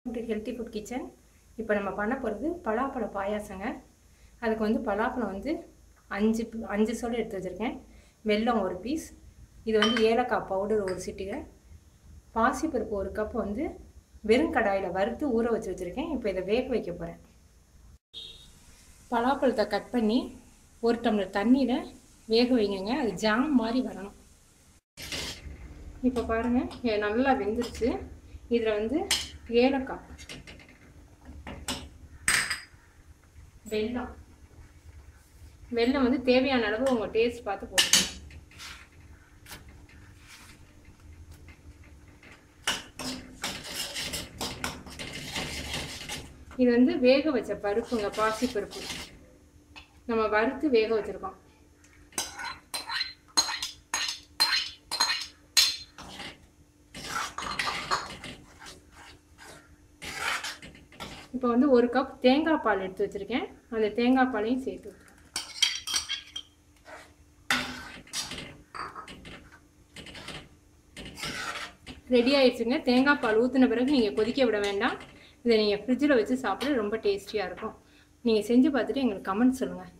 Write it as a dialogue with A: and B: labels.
A: Healthy food kitchen. இப்போ நம்ம பண்ண போகிறது பலாப்பழ பாயாசங்க. அதுக்கு வந்து பலாப்பழம் வந்து அஞ்சு சோடு எடுத்து வச்சுருக்கேன். வெல்லம் ஒரு பீஸ், இது வந்து ஏலக்காய் பவுடர் ஒரு சிட்டிகை, பாசிப்பருப்பு ஒரு கப் வந்து வெறும் கடாயில் வறுத்து ஊற வச்சு வச்சுருக்கேன். இப்போ இதை வேக வைக்க போகிறேன். பலாப்பழத்தை கட் பண்ணி ஒரு டம்ளர் தண்ணியில் வேக வைங்க. அது ஜாம் மாதிரி வரணும். இப்போ பாருங்கள், நல்லா வெந்துருச்சு. இதில் வந்து ஏலக்காய், வெல்லம் வந்து தேவையான அளவு உங்கள் டேஸ்ட் பார்த்து போட்டுக்கணும். இது வந்து வேக வச்ச பருப்புங்க, பாசி பருப்பு நம்ம வறுத்து வேக வச்சுருக்கோம். இப்போ வந்து ஒரு கப் தேங்காய் பால் எடுத்து வச்சுருக்கேன். அந்த தேங்காய் பாலையும் சேர்த்து ரெடி ஆயிடுச்சுங்க. தேங்காய் பால் ஊற்றின பிறகு நீங்கள் கொதிக்க விட வேண்டாம். இதை நீங்கள் ஃப்ரிட்ஜில் வச்சு சாப்பிட ரொம்ப டேஸ்டியாக இருக்கும். நீங்கள் செஞ்சு பார்த்துட்டு எங்களுக்கு கமெண்ட் சொல்லுங்கள்.